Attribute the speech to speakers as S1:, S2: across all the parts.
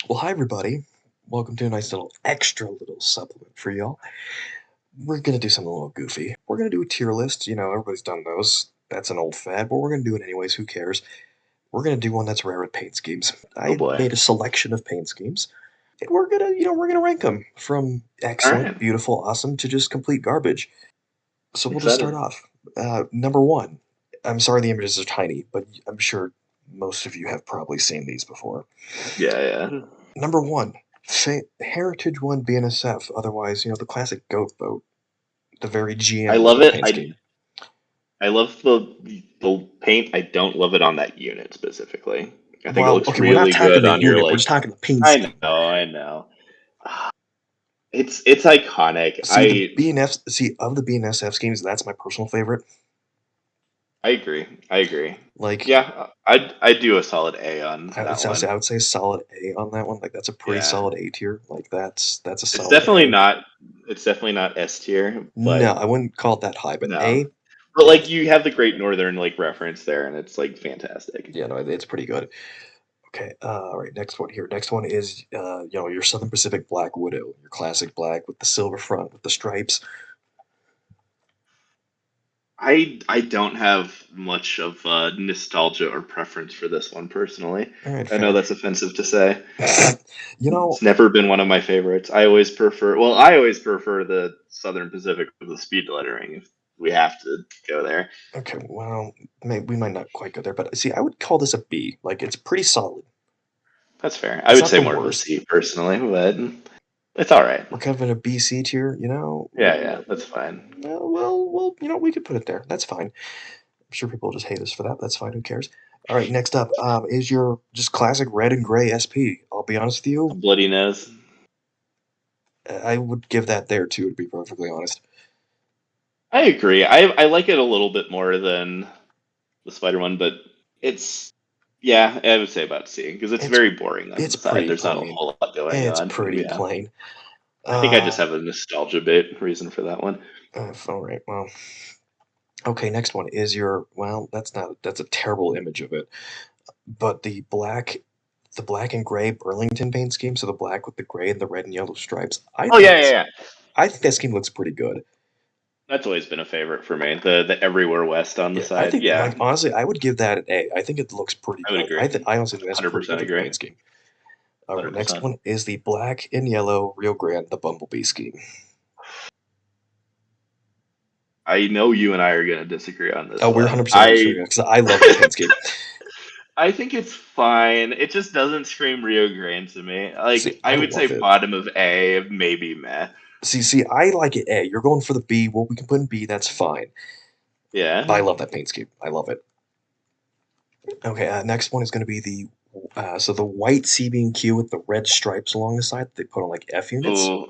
S1: Well, hi everybody. Welcome to a nice little extra little supplement for y'all. We're gonna do something a little goofy. We're gonna do a tier list. Everybody's done those. That's an old fad, but we're gonna do it anyways. Who cares? We're gonna do one that's rare with paint schemes.
S2: Oh
S1: I
S2: boy.
S1: made a selection of paint schemes, and we're gonna rank them from
S2: All
S1: excellent,
S2: right.
S1: beautiful, awesome to just complete garbage. So we'll just start
S2: Excited.
S1: off. Number one. I'm sorry the images are tiny, but I'm sure most of you have probably seen these before.
S2: Yeah, yeah.
S1: Number one, Heritage One BNSF, otherwise, the classic goat boat, the very
S2: I
S1: GM
S2: love
S1: level
S2: it.
S1: paint
S2: I
S1: scheme.
S2: I love the paint. I don't love it on that unit specifically. I think it
S1: Well,
S2: looks
S1: okay, we're not
S2: really
S1: talking
S2: good
S1: the
S2: on your
S1: unit, we're
S2: like.
S1: just talking the paint
S2: I
S1: scheme.
S2: I know. It's iconic.
S1: See, the BNF, see, of the BNSF schemes, that's my personal favorite.
S2: I agree. I agree.
S1: Like,
S2: Yeah, I'd do a solid A on
S1: I would
S2: that
S1: say,
S2: one.
S1: I would say solid A on that one. Like, that's a pretty
S2: Yeah,
S1: solid A tier. Like, that's a
S2: it's
S1: solid
S2: definitely
S1: A.
S2: not. It's definitely not S tier,
S1: No,
S2: but
S1: I wouldn't call it that high, but
S2: no.
S1: A,
S2: But
S1: yeah,
S2: like you have the Great Northern like reference there, and it's like fantastic.
S1: yeah, no, it's pretty good. Okay, all right, next one here. Next one is, your Southern Pacific Black Widow, your classic black with the silver front, with the stripes.
S2: I don't have much of nostalgia or preference for this one personally.
S1: All right,
S2: I know
S1: fair.
S2: that's offensive to say.
S1: You know,
S2: It's never been one of my favorites. I always prefer the Southern Pacific with the speed lettering if we have to go there.
S1: okay, well, we might not quite go there, but see, I would call this a B. Like, it's pretty solid.
S2: That's fair. I
S1: It's
S2: would
S1: not
S2: say
S1: the
S2: more of a
S1: worst.
S2: C personally, but it's all right.
S1: We're kind of in a B C tier,
S2: Yeah, yeah, that's fine.
S1: well, we could put it there. That's fine. I'm sure people will just hate us for that. That's fine. Who cares? All right, next up is your just classic red and gray SP. I'll be honest with
S2: A
S1: you,
S2: bloody nose.
S1: I would give that there too, to be perfectly honest.
S2: I agree. I like it a little bit more than the spider one, but it's yeah, I would say about C because it's
S1: It's
S2: very boring on
S1: it's
S2: the side.
S1: pretty
S2: There's not a
S1: plain.
S2: whole lot going
S1: It's
S2: on.
S1: pretty
S2: Yeah,
S1: plain.
S2: I think I just
S1: Uh,
S2: have a nostalgia bit reason for that one.
S1: all right. Well, okay. Next one is your. Well, that's a terrible image of it. But the black and gray Burlington paint scheme. So the black with the gray and the red and yellow stripes.
S2: Oh yeah, yeah, yeah.
S1: I think that scheme looks pretty good.
S2: That's always been a favorite for me. The Everywhere West on the
S1: Yeah, I
S2: side.
S1: think
S2: Yeah,
S1: like honestly, I would give that an A. I think it looks pretty
S2: I would
S1: good.
S2: agree.
S1: I honestly think that's
S2: Hundred
S1: pretty good
S2: percent
S1: for the
S2: agree.
S1: paint scheme. All right,
S2: Hundred
S1: next
S2: percent.
S1: one is the black and yellow Rio Grande, the Bumblebee scheme.
S2: I know you and I are gonna disagree on
S1: Oh,
S2: this
S1: we're
S2: one.
S1: 100% sure because I love that paint scheme.
S2: I think it's fine. It just doesn't scream Rio Grande to me.
S1: See,
S2: Like
S1: I
S2: I would say
S1: love it.
S2: bottom of A, maybe meh.
S1: See, I like it A. You're going for the B. Well, we can put in B. That's fine. But I
S2: Yeah.
S1: love that paint scheme. I love it. Okay, next one is going to be the white C-beam with the red stripes along the side that they put on like F units.
S2: Oh,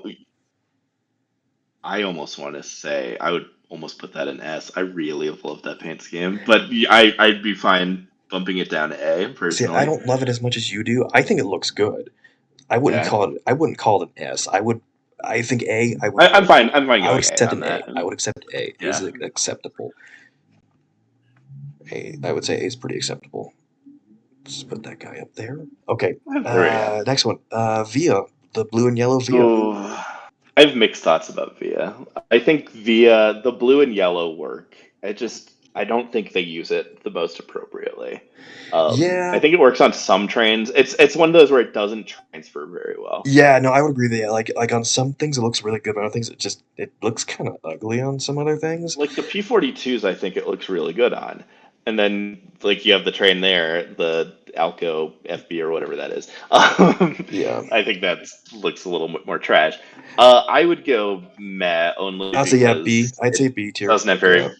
S2: I almost want to say I would almost put that in S. I really love that paint scheme, but I'd be fine bumping it down to A
S1: See, I
S2: personally.
S1: don't love it as much as you do. I think it looks good.
S2: Yeah,
S1: I wouldn't call it an S. I think A.
S2: I'm fine. I'm fine
S1: I would
S2: going A
S1: accept
S2: on
S1: an A.
S2: that.
S1: I would accept A. Is
S2: Yeah,
S1: it acceptable? A. I would say A is pretty acceptable. Let's put that guy up there. Okay.
S2: there we go.
S1: Next one. Via the blue and yellow Via.
S2: Oh, I have mixed thoughts about Via. I think Via, the blue and yellow work. I don't think they use it the most appropriately. I
S1: Yeah.
S2: think it works on some trains. It's one of those where it doesn't transfer very well.
S1: Yeah. No, I would agree with that. Like on some things it looks really good, but on other things it looks kind of ugly on some other things.
S2: Like the P-42s, I think it looks really good on. And then like you have the train there, the Alco FB or whatever that is.
S1: Yeah.
S2: I think that looks a little bit more trash. I would go meh only
S1: I'd say yeah
S2: because
S1: B. I'd
S2: it
S1: say B tier.
S2: doesn't have
S1: Yeah.
S2: very.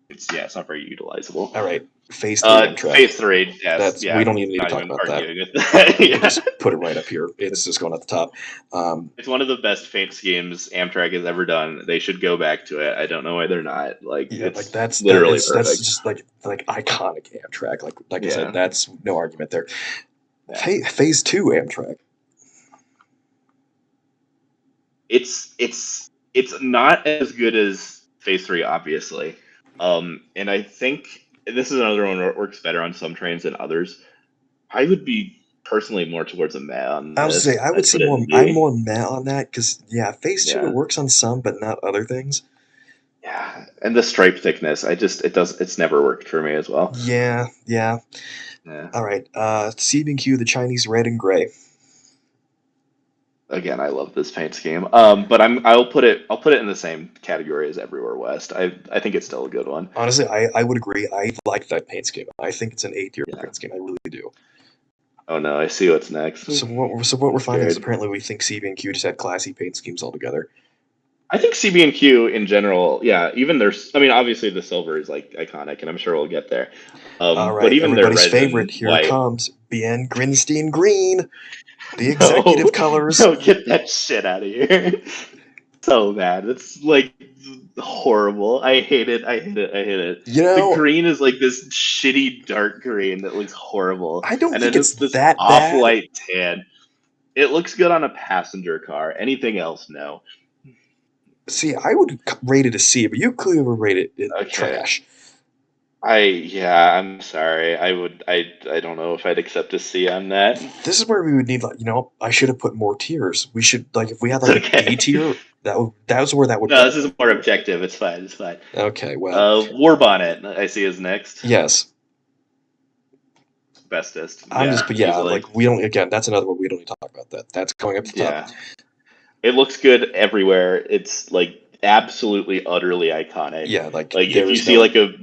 S2: It's not very utilizable.
S1: All right. Phase three Amtrak.
S2: Phase three, yes,
S1: We
S2: yeah,
S1: don't even need to
S2: not
S1: talk
S2: even
S1: about that.
S2: arguing with that.
S1: We can
S2: Yeah.
S1: just put it right up here. It's just going at the top. Um,
S2: It's one of the best paint schemes Amtrak has ever done. They should go back to it. I don't know why they're not. Like
S1: yeah, like
S2: it's literally
S1: that's
S2: perfect.
S1: just like iconic Amtrak. Like I said,
S2: Yeah.
S1: that's no argument there.
S2: Yeah.
S1: Phase two Amtrak.
S2: It's not as good as Phase Three, obviously. And I think this is another one where it works better on some trains than others. I would be personally more towards a meh on
S1: I was
S2: this.
S1: say I would
S2: I'd
S1: see
S2: put it
S1: more.
S2: in
S1: I'm
S2: B.
S1: more meh on that because yeah, phase two it
S2: Yeah.
S1: works on some, but not other things.
S2: Yeah. And the stripe thickness, it's never worked for me as well.
S1: Yeah, yeah.
S2: Yeah.
S1: All right. CB&Q, the Chinese red and gray.
S2: Again, I love this paint scheme. But I'll put it in the same category as Everywhere West. I think it's still a good one.
S1: Honestly, I would agree. I like that paint scheme. I think it's an A-tier
S2: Yeah.
S1: paint scheme. I really do.
S2: Oh no, I see what's next.
S1: So what
S2: I'm
S1: we're finding is
S2: scared.
S1: apparently we think CB&Q just had classy paint schemes altogether.
S2: I think CB&Q in general, yeah, even there's, I mean, obviously the silver is like iconic, and I'm sure we'll get there.
S1: All
S2: But
S1: right,
S2: even their
S1: everybody's
S2: red
S1: favorite.
S2: and
S1: Here it
S2: white,
S1: comes. Bien Grinstein green, the
S2: no,
S1: executive colors.
S2: no, get that shit out of here. So bad. It's like horrible. I hate it. I hate it. I hate it.
S1: You
S2: The
S1: know,
S2: green is like this shitty dark green that looks horrible,
S1: I don't
S2: and
S1: think
S2: then
S1: it's
S2: it's this
S1: that
S2: off
S1: bad.
S2: white tan. It looks good on a passenger car. Anything else, no.
S1: See, I would rate it a C, but you clearly would rate it
S2: Okay.
S1: trash.
S2: Yeah, I'm sorry. I don't know if I'd accept a C on that.
S1: This is where we would need, like, I should have put more tiers. We should, like, if we had
S2: It's
S1: like a B
S2: okay.
S1: tier, that was where that would
S2: No, this
S1: go.
S2: is more objective. It's fine. It's fine.
S1: Okay, well,
S2: War Bonnet, I see is next.
S1: yes.
S2: Bestest.
S1: I'm
S2: Yeah,
S1: just, but yeah,
S2: easily.
S1: like we don't. Again, that's another one we don't need to talk about. That's going up to the top.
S2: Yeah. It looks good everywhere. It's like absolutely utterly iconic.
S1: Yeah, like
S2: Like if
S1: there
S2: you
S1: is
S2: see
S1: no.
S2: like a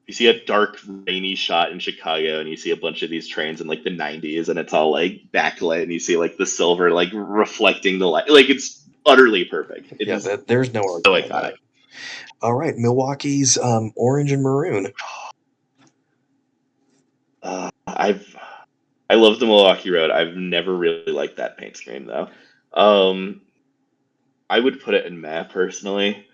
S2: you see a dark rainy shot in Chicago and you see a bunch of these trains in like the 90s and it's all like backlit and you see like the silver like reflecting the light. Like it's utterly perfect. It
S1: Yeah,
S2: is
S1: there's no
S2: so
S1: argument on
S2: iconic.
S1: that. All right, Milwaukee's orange and maroon.
S2: I love the Milwaukee Road. I've never really liked that paint scheme though. Um, I would put it in meh
S1: Yeah,
S2: personally,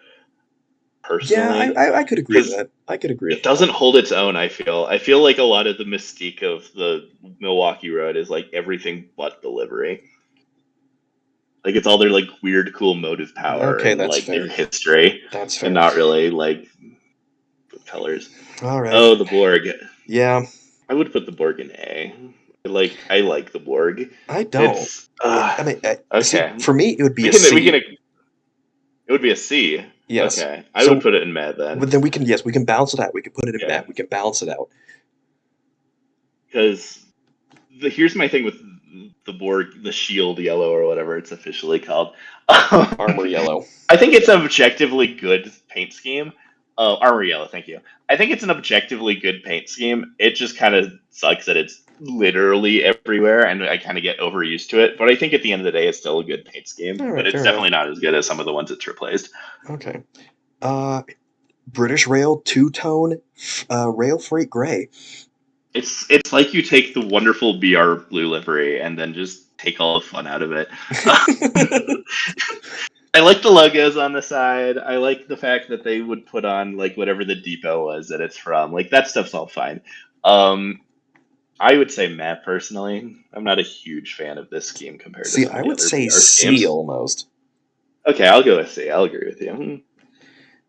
S1: I could agree with
S2: because
S1: that. I could agree with
S2: it
S1: that.
S2: doesn't hold its own. I feel like a lot of the mystique of the Milwaukee Road is like everything but delivery. Like it's all their like weird, cool motive power
S1: Okay,
S2: and
S1: that's
S2: like their
S1: fair.
S2: history,
S1: That's
S2: and
S1: fair.
S2: not really like colors.
S1: All right.
S2: Oh, the Borg.
S1: Yeah,
S2: I would put the Borg in A. I like the Borg.
S1: I don't.
S2: It's
S1: I mean, see,
S2: okay.
S1: for me, it would be
S2: We
S1: a
S2: can we can
S1: C.
S2: it would be a C.
S1: Yes.
S2: Okay, I would
S1: So,
S2: put it in Mad then.
S1: but then we can, yes, we can balance it out. We can put it in
S2: Yeah,
S1: Matt. We can balance it out.
S2: because here's my thing with the Borg, the Shield Yellow or whatever it's officially called.
S1: Armor yellow.
S2: I think it's an objectively good paint scheme. Armor Yellow, thank you. I think it's an objectively good paint scheme. It just kind of sucks that it's literally everywhere, and I kind of get overused to it. But I think at the end of the day, it's still a good paint scheme.
S1: All
S2: But
S1: right,
S2: it's
S1: fair enough.
S2: definitely not as good as some of the ones it's replaced.
S1: Okay. Uh, British Rail two tone rail freight gray.
S2: It's like you take the wonderful BR blue livery and then just take all the fun out of it. I like the logos on the side. I like the fact that they would put on like whatever the depot was that it's from. Like that stuff's all fine. Um, I would say Matt personally. I'm not a huge fan of this scheme compared to
S1: See,
S2: some
S1: I
S2: of the
S1: would
S2: other
S1: say
S2: BR
S1: C
S2: schemes.
S1: almost.
S2: Okay, I'll go with C. I'll agree with you.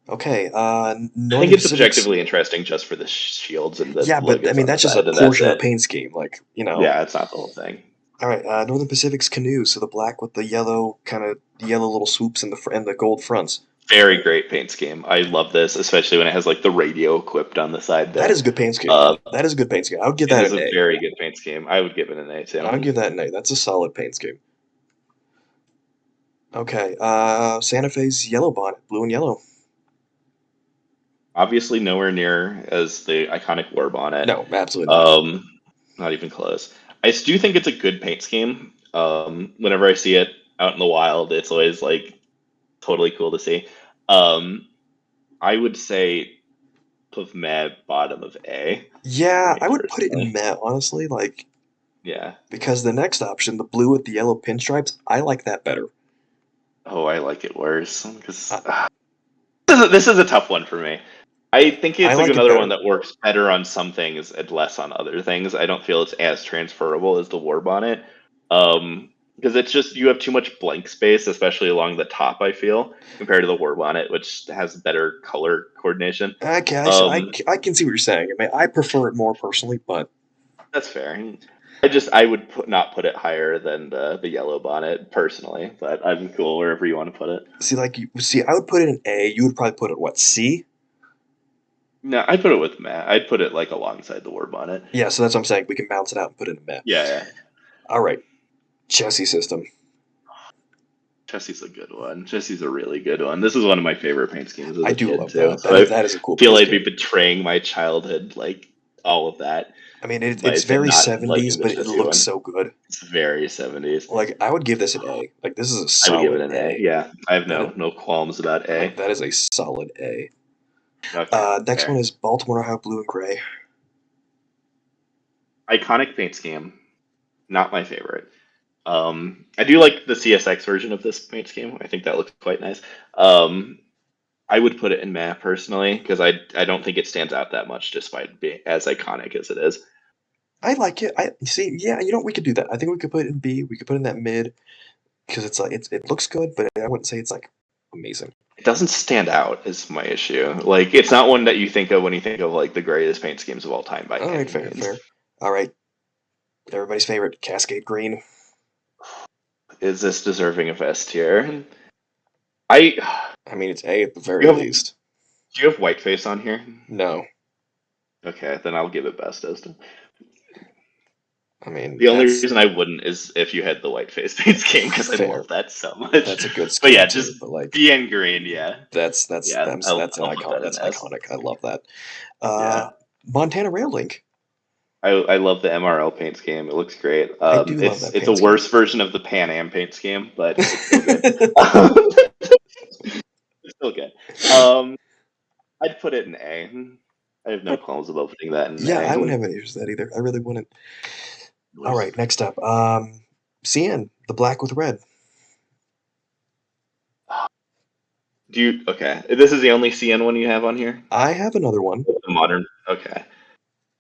S1: Okay,
S2: I think
S1: Northern
S2: it's
S1: Pacific's.
S2: objectively interesting just for the shields and the
S1: Yeah, but I
S2: logos
S1: mean
S2: on the
S1: that's just a
S2: side, and that's
S1: portion of the
S2: it.
S1: paint scheme. Like.
S2: Yeah, it's not the whole thing.
S1: All right, Northern Pacific's canoe. So the black with the yellow kind of yellow little swoops in and the gold fronts.
S2: Very great paint scheme. I love this, especially when it has like the radio equipped on the side
S1: That
S2: there.
S1: is a good paint scheme.
S2: Uh,
S1: That is a good paint scheme. I would give
S2: it
S1: that
S2: is
S1: an
S2: a
S1: A.
S2: very good paint scheme. I would give it an A
S1: I would
S2: too.
S1: give that an A. That's a solid paint scheme. Okay, Santa Fe's yellow bonnet, blue and yellow.
S2: Obviously, nowhere near as the iconic War Bonnet.
S1: No, absolutely not.
S2: Um, Not even close. I do think it's a good paint scheme. Whenever I see it out in the wild, it's always like totally cool to see. Um, I would say of Mad bottom of A for
S1: Yeah,
S2: me
S1: I would put it in
S2: personally.
S1: matte, honestly, like
S2: Yeah.
S1: because the next option, the blue with the yellow pinstripes, I like that better.
S2: Oh, I like it worse because
S1: I,
S2: this is a tough one for me. I think
S1: I
S2: it's like
S1: like it
S2: another one
S1: better.
S2: that works better on some things and less on other things. I don't feel it's as transferable as the War Bonnet. Because it's just you have too much blank space, especially along the top, I feel, compared to the War Bonnet, which has better color coordination.
S1: Okay,
S2: Um,
S1: I can see what you're saying. I mean, I prefer it more personally, but
S2: that's fair. I would not put it higher than the yellow bonnet personally, but I'm cool wherever you want to put it.
S1: See, I would put it in A. You would probably put it what, C?
S2: No, I'd put it with Matt. I'd put it like alongside the war bonnet.
S1: Yeah, so that's what I'm saying. We can bounce it out and put it in a meh.
S2: Yeah, yeah.
S1: All right, chassis system.
S2: Jesse's a good one. Jesse's a really good one. This is one of my favorite paint schemes as
S1: I
S2: a
S1: do
S2: kid
S1: love
S2: too.
S1: that.
S2: So I
S1: That is a cool
S2: feel
S1: paint
S2: I'd be
S1: scheme.
S2: betraying my childhood, like all of that,
S1: I mean,
S2: by
S1: it's very
S2: not
S1: 70s,
S2: liking
S1: but
S2: this
S1: it
S2: Jesse
S1: looks
S2: one.
S1: so good.
S2: It's very 70s.
S1: Like I would give this an A. Like this is a
S2: I would give it
S1: solid
S2: an A.
S1: A.
S2: Yeah, I have
S1: That is,
S2: no qualms about A.
S1: like that is a solid A.
S2: Okay,
S1: Next one
S2: fair.
S1: is Baltimore Ohio Blue and Gray.
S2: Iconic paint scheme. Not my favorite. I do like the CSX version of this paint scheme. I think that looks quite nice. Um, I would put it in meh personally because I don't think it stands out that much despite being as iconic as it is.
S1: I like it. I see. Yeah, we could do that. I think we could put it in B. We could put it in that mid because it's like it looks good, but I wouldn't say it's like amazing.
S2: It doesn't stand out is my issue. Like it's not one that you think of when you think of like the greatest paint schemes of all time by
S1: All right,
S2: any
S1: fair,
S2: means.
S1: fair. All right, everybody's favorite Cascade Green.
S2: Is this deserving of S tier? I
S1: I mean, it's A at the very
S2: you have
S1: least.
S2: do you have whiteface on here?
S1: No,
S2: Okay, then I'll give it best as.
S1: I mean
S2: The only
S1: that's
S2: reason I wouldn't is if you had the whiteface paint scheme because I
S1: fair.
S2: love that so much.
S1: That's a good
S2: But
S1: scheme
S2: yeah,
S1: too.
S2: just
S1: But like
S2: BN green, yeah, yeah.
S1: that's an
S2: I'll put
S1: icon.
S2: that in
S1: That's
S2: S.
S1: iconic. I love that.
S2: Yeah.
S1: Montana Rail Link.
S2: I love the MRL paint scheme. It looks great.
S1: I do love that
S2: It's a
S1: paint scheme.
S2: worse version of the Pan Am paint scheme, but it's still good. It's still good. Um, I'd put it in A. I have no qualms about putting that in
S1: Yeah, I wouldn't
S2: A.
S1: have any issues with that either. I really wouldn't. All
S2: Yours.
S1: right, next up, CN, the black with red.
S2: Do you okay? This is the only CN one you have on here.
S1: I have another one,
S2: The modern. Okay.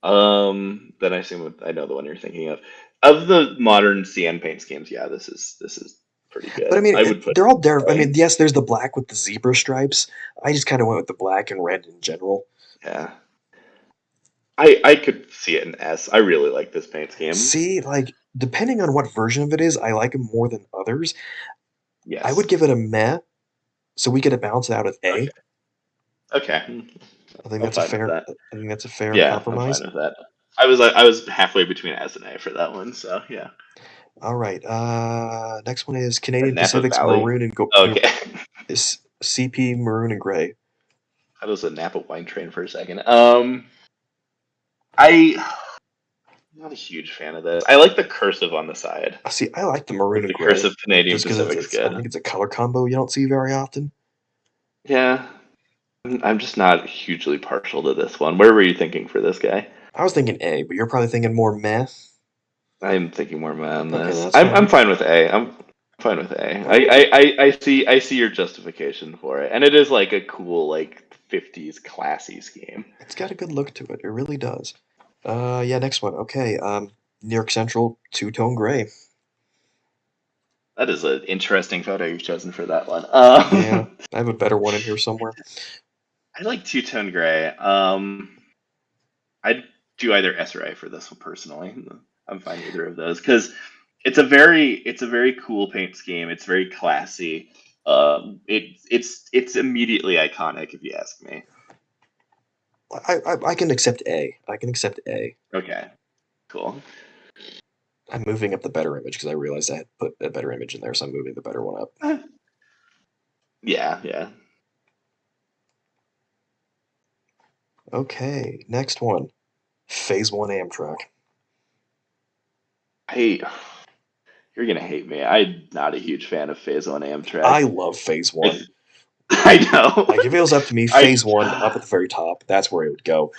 S2: Then I assume I know the one you're thinking of. Of the modern CN paint schemes, yeah, this is pretty
S1: but I
S2: good.
S1: mean,
S2: I would put
S1: they're all there. I
S2: it
S1: mean,
S2: A.
S1: yes, there's the black with the zebra stripes. I just kind of went with the black and red in general.
S2: Yeah. I could see it in S. I really like this paint scheme.
S1: See, like, depending on what version of it is, I like them more than others. I would
S2: Yes.
S1: give it a meh, so we get a bounce it out of A.
S2: Okay. Okay.
S1: I think
S2: I'm
S1: that's a
S2: fine with
S1: fair.
S2: that.
S1: I think that's a fair
S2: Yeah, I'm fine
S1: compromise.
S2: with that. I was halfway between S and A for that one, so yeah.
S1: All right. Next one is
S2: That
S1: Canadian
S2: Napa
S1: Pacific's
S2: Valley.
S1: maroon and go
S2: Okay.
S1: is CP maroon and gray.
S2: That was a Napa wine train for a second. I'm not a huge fan of this. I like the cursive on the side.
S1: See, I like the maroon
S2: Like
S1: and
S2: the
S1: gray
S2: cursive Canadian
S1: just because
S2: Pacific's
S1: it's. I
S2: good.
S1: think it's a color combo you don't see very often.
S2: Yeah. I'm just not hugely partial to this one. Where were you thinking for this guy?
S1: I was thinking A, but you're probably thinking more meh.
S2: I'm thinking more on
S1: Okay,
S2: this.
S1: that's
S2: I'm
S1: fine.
S2: fine with A. I'm fine with A.
S1: All right.
S2: I see your justification for it, and it is like a cool like 50s classy scheme.
S1: It's got a good look to it. It really does. Yeah. Next one. Okay. New York Central two tone gray.
S2: That is an interesting photo you've chosen for that one.
S1: Yeah, I have a better one in here somewhere.
S2: I like two tone gray. I'd do either S or A for this one personally. I'm fine either of those because it's a very cool paint scheme. It's very classy. It's immediately iconic if you ask me.
S1: I can accept A. I can accept A.
S2: Okay, cool.
S1: I'm moving up the better image because I realized I had put a better image in there, so I'm moving the better one up.
S2: Yeah, yeah.
S1: Okay, next one. Phase One Amtrak.
S2: I You're gonna hate me. I'm not a huge fan of Phase One
S1: I
S2: Amtrak.
S1: love Phase One.
S2: It's, I know.
S1: Like if it was up to me, Phase One up at
S2: I
S1: the very top. That's where it would go.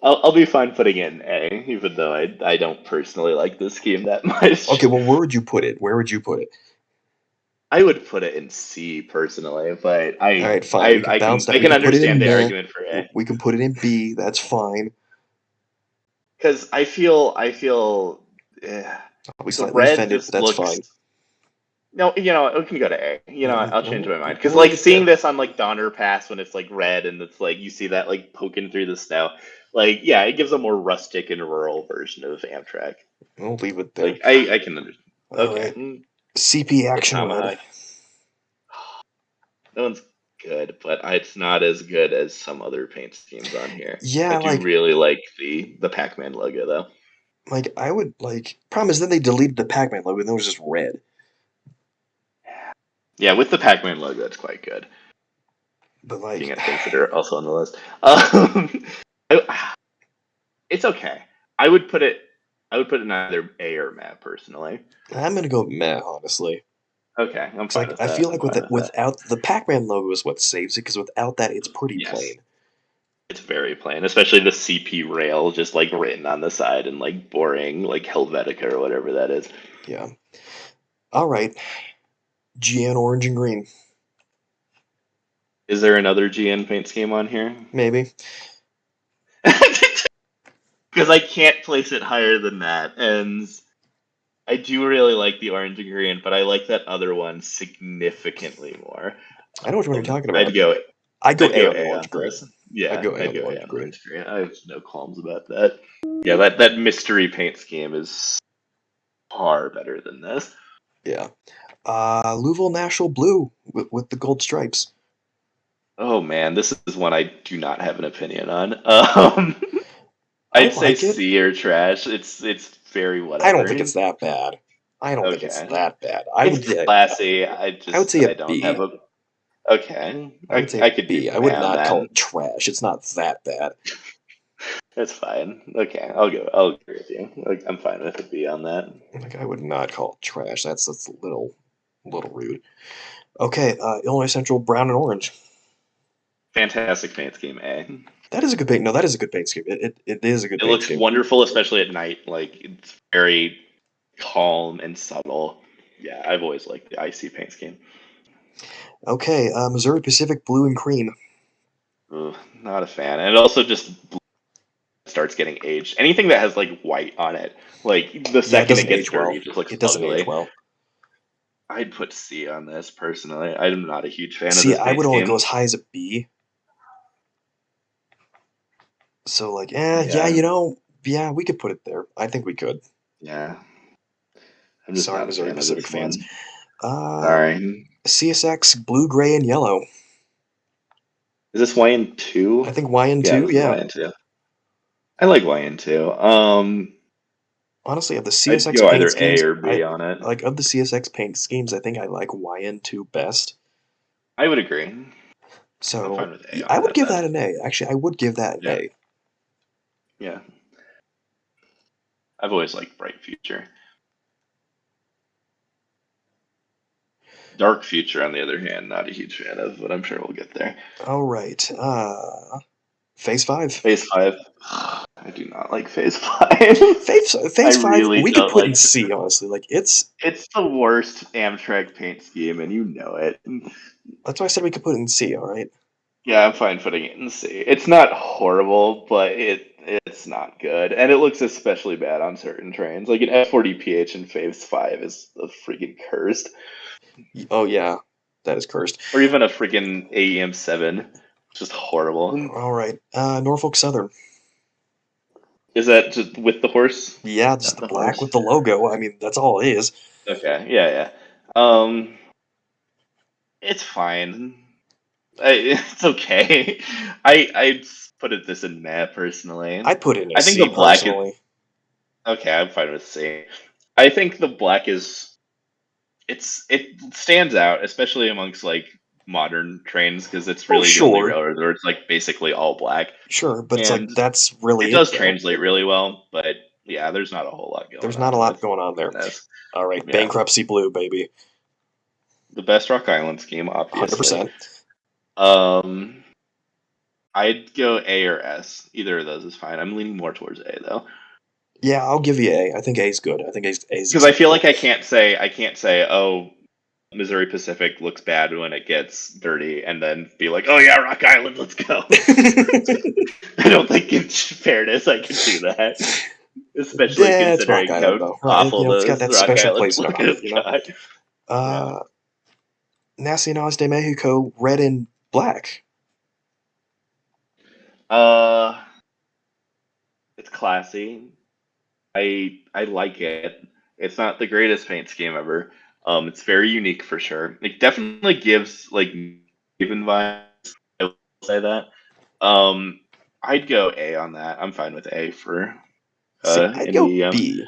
S2: I'll be fine putting it in A, even though I don't personally like this scheme that
S1: Okay,
S2: much.
S1: well, where would you put it? Where would you put it?
S2: I would put it in C personally, but
S1: All right, fine. We can bounce that.
S2: I
S1: We
S2: can
S1: can put it
S2: understand
S1: in
S2: the
S1: meh.
S2: argument for A
S1: We can put it in B. That's fine.
S2: because I feel
S1: I'll be
S2: the
S1: slightly
S2: red
S1: offended, but
S2: just
S1: that's
S2: looks.
S1: fine.
S2: No, we can go to A. I'll change my mind because
S1: We'll leave
S2: like
S1: it
S2: seeing
S1: there.
S2: this on like Donner Pass when it's like red and it's like you see that like poking through the snow. Like, yeah, it gives a more rustic and rural version of Amtrak.
S1: We'll leave it there.
S2: Like, I can understand.
S1: All
S2: Okay,
S1: right. CP
S2: the
S1: Action Red.
S2: Tomahawk. That one's good, but it's not as good as some other paint schemes on here. I
S1: Yeah,
S2: do really like the Pac-Man logo though.
S1: I would problem is then they deleted the Pac-Man logo and it was just red.
S2: Yeah, with the Pac-Man logo, it's quite good.
S1: But
S2: Looking at things that are also on the list. I- it's okay. I would put it. I would put it in either A or meh, personally.
S1: I'm gonna go meh, honestly.
S2: Okay, I'm
S1: Because
S2: fine with
S1: I
S2: that.
S1: feel
S2: I'm
S1: like
S2: fine with that.
S1: without the Pac-Man logo is what saves it. Because without that, it's pretty
S2: Yes,
S1: plain.
S2: it's very plain, especially the CP rail just like written on the side and like boring, like Helvetica or whatever that is.
S1: Yeah. All right. GN orange and green,
S2: Is there another GN paint scheme on here?
S1: maybe.
S2: Because I can't place it higher than that, and I do really like the orange and green, but I like that other one significantly more.
S1: I know which one you're talking
S2: I'd
S1: about.
S2: go
S1: I'd go
S2: I'd
S1: A
S2: go
S1: on the
S2: A
S1: orange
S2: on
S1: green.
S2: this.
S1: I'd
S2: Yeah,
S1: go A
S2: I'd
S1: on the
S2: go A
S1: orange
S2: on the
S1: green.
S2: orange green. I have no qualms about that. Yeah, that mystery paint scheme is far better than this.
S1: Yeah. Louisville National Blue with the gold stripes.
S2: Oh man, this is one I do not have an opinion on.
S1: I
S2: I'd say
S1: like it.
S2: C or trash. It's very
S1: I don't
S2: whatever.
S1: think it's that bad. I don't think it's
S2: Okay,
S1: that bad.
S2: it's classy.
S1: I would say a
S2: I don't have
S1: B.
S2: a. Okay,
S1: I would say
S2: I could do
S1: B. I would
S2: man on
S1: not
S2: that.
S1: call it trash. It's not that bad.
S2: That's fine. Okay, I'll go. I'll agree with you. Like, I'm fine with a B on that.
S1: I would not call it trash. That's a little rude. Okay, Illinois Central brown and orange.
S2: Fantastic paint scheme, A.
S1: That is a good paint. No, that is a good paint scheme. It is a good
S2: It
S1: paint
S2: looks
S1: scheme.
S2: wonderful, especially at night. Like it's very calm and subtle. Yeah, I've always liked the icy paint scheme.
S1: Okay, Missouri Pacific blue and cream.
S2: Ugh, not a fan. And it also just starts getting aged. Anything that has like white on it, like the
S1: Yeah, it
S2: second it
S1: doesn't
S2: gets
S1: age
S2: dirty,
S1: well.
S2: it just looks
S1: It doesn't age
S2: ugly.
S1: well.
S2: I'd put C on this personally. I'm not a huge fan of
S1: See,
S2: this
S1: I
S2: paint
S1: would only go
S2: scheme.
S1: as high as a B. So yeah,
S2: Yeah,
S1: yeah, we could put it there. I think we could.
S2: yeah. I'm just
S1: Sorry,
S2: not a
S1: Missouri
S2: fan of
S1: Pacific
S2: this
S1: fans.
S2: one.
S1: Uh,
S2: Sorry.
S1: CSX blue, gray, and yellow.
S2: Is this YN
S1: I
S2: two?
S1: think
S2: Yeah,
S1: YN2,
S2: this is
S1: yeah.
S2: YN two. I like YN two.
S1: Honestly, of the
S2: I'd
S1: CSX
S2: go
S1: paint
S2: either A
S1: schemes,
S2: or B on it.
S1: of the CSX paint schemes, I think I like YN2 best.
S2: I would agree. I'm fine
S1: So
S2: with A on
S1: I would
S2: that
S1: give that
S2: then.
S1: an A. Actually, I would give that an
S2: Yeah,
S1: A.
S2: yeah. I've always liked Bright Future. Dark Future, on the other hand, not a huge fan of, but I'm sure we'll get there.
S1: All right. Phase 5.
S2: Phase five. I do not like Phase five. I
S1: Phase 5,
S2: really
S1: we could
S2: don't
S1: put in
S2: like.
S1: C, honestly.
S2: It's the worst Amtrak paint scheme, and you know it.
S1: That's why I said we could put it in C, all right?
S2: Yeah, I'm fine putting it in C. It's not horrible, but it's not good, and it looks especially bad on certain trains. Like an F40PH in Phase Five is a freaking cursed,
S1: Oh, yeah. That is cursed.
S2: or even a freaking AEM7, just horrible.
S1: All right. Norfolk Southern.
S2: Is that just with the horse?
S1: Yeah, just
S2: Not
S1: the
S2: the
S1: black
S2: horse.
S1: with the logo. I mean, that's all it is.
S2: Okay, yeah, yeah. Um, it's fine. It's okay. I'd put it this in meh personally.
S1: I'd put it in a
S2: I think
S1: C,
S2: the black is
S1: personally.
S2: okay. I'm fine with C. I think the black is it stands out, especially amongst like modern trains because it's
S1: Oh,
S2: really the only
S1: sure.
S2: railroad where it's like basically all black,
S1: Sure, but it's
S2: and
S1: that's
S2: it
S1: really it,
S2: does
S1: though.
S2: translate really well. But yeah, there's not a whole lot
S1: There's
S2: going
S1: not a
S2: on
S1: lot
S2: with
S1: going on there.
S2: this.
S1: All right,
S2: Yeah,
S1: bankruptcy blue, baby.
S2: the best Rock Island scheme, obviously.
S1: 100%.
S2: Um, I'd go A or S. Either of those is fine. I'm leaning more towards A though,
S1: Yeah, I'll give you A. I think A's good. I think A's
S2: because I feel like
S1: acceptable.
S2: I can't say oh Missouri Pacific looks bad when it gets dirty, and then be like oh yeah Rock Island, let's go. I don't think in fairness I can do that, especially
S1: Yeah, it's Rock
S2: considering how
S1: Island, though.
S2: awful
S1: It's got
S2: those
S1: that
S2: Rock
S1: special
S2: Island
S1: place in our
S2: look
S1: heart,
S2: has
S1: you know?
S2: got. Yeah.
S1: Uh, Nacionales de Mexico, red and black.
S2: Uh, classy. I like it. It's not the greatest paint scheme ever. It's very unique for sure. It definitely gives like even vibes. I will say that. Um, I'd go A on that. I'm fine with A for
S1: See, I'd go
S2: any.
S1: B.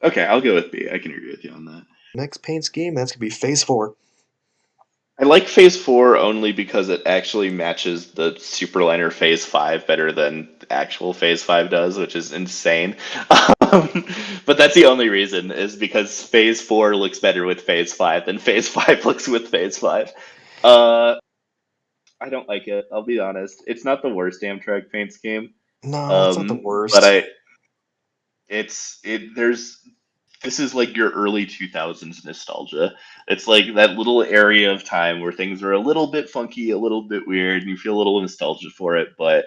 S2: Okay, I'll go with B. I can agree with you on that.
S1: Next paint scheme, that's gonna be Phase 4.
S2: I like Phase 4 only because it actually matches the Superliner Phase 5 better than actual Phase 5 does, which is insane. But that's the only reason, is because Phase 4 looks better with Phase 5 than Phase 5 looks with Phase 5. Uh, I don't like it, I'll be honest. It's not the worst Amtrak paint scheme.
S1: No, it's not the
S2: But
S1: worst.
S2: there's this is like your early 2000s nostalgia. It's like that little area of time where things are a little bit funky, a little bit weird, and you feel a little nostalgia for it, but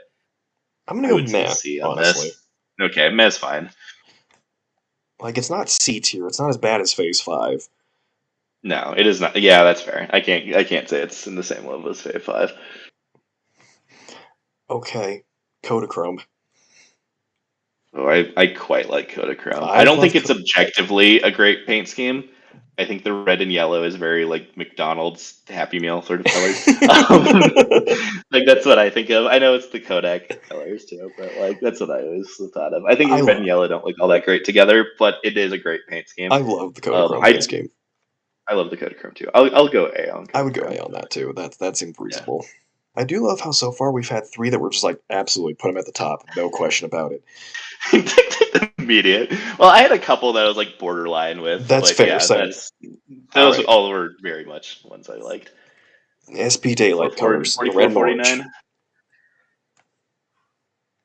S1: I'm gonna
S2: I
S1: go
S2: would say
S1: meh,
S2: C on
S1: honestly.
S2: this. Okay, meh's fine.
S1: Like, it's not C tier. It's not as bad as Phase 5.
S2: No, it is not. Yeah, that's fair. I can't say it's in the same level as Fave 5.
S1: Okay, Kodachrome.
S2: Oh, I quite like Kodachrome. I
S1: I
S2: don't
S1: love
S2: think it's objectively a great paint scheme. I think the red and yellow is very like McDonald's Happy Meal sort of colors. Like that's what I think of. I know it's the Kodak colors too, but like that's what I always thought of. I think
S1: I
S2: red and
S1: love
S2: yellow don't look all that great together, but it is a great paint scheme.
S1: I love the
S2: Um,
S1: Kodachrome paint
S2: I
S1: scheme.
S2: I love the Kodachrome too. I'll go A on
S1: I would go A
S2: Kodachrome.
S1: on that too. That seems
S2: Yeah.
S1: reasonable. I do love how so far we've had three that were just like absolutely put them at the top, no question about it.
S2: Immediate. Well, I had a couple that I was like borderline with,
S1: That's
S2: but
S1: fair.
S2: yeah,
S1: Same.
S2: that's
S1: All
S2: those
S1: right.
S2: all were very much ones I liked.
S1: SP Daylight colors, the red
S2: 44,
S1: and orange.
S2: 49.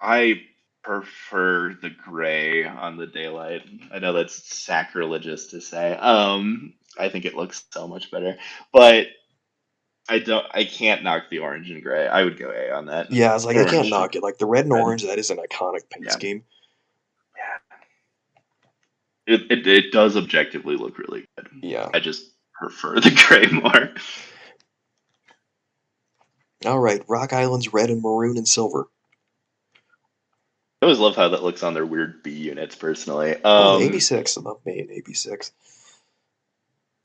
S2: I prefer the gray on the daylight. I know that's sacrilegious to say. I think it looks so much better, but I can't knock the orange and gray. I would go A on that.
S1: Yeah, I was like, I can't
S2: Orange,
S1: knock it. Like the red and
S2: red.
S1: orange, that is an iconic paint
S2: Yeah,
S1: scheme.
S2: it does objectively look really good.
S1: Yeah.
S2: I just prefer the gray more.
S1: All right, Rock Island's red and maroon and silver.
S2: I always love how that looks on their weird B units. Personally,
S1: Oh, the AB6. I love me an AB6.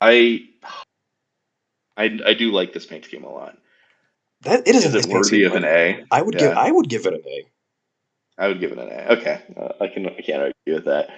S2: I I do like this paint scheme a lot.
S1: That it is a
S2: Is it
S1: nice paint
S2: worthy
S1: scheme.
S2: of an A? Yeah,
S1: I would give it an A.
S2: I would give it an A. Okay, I can't argue with that.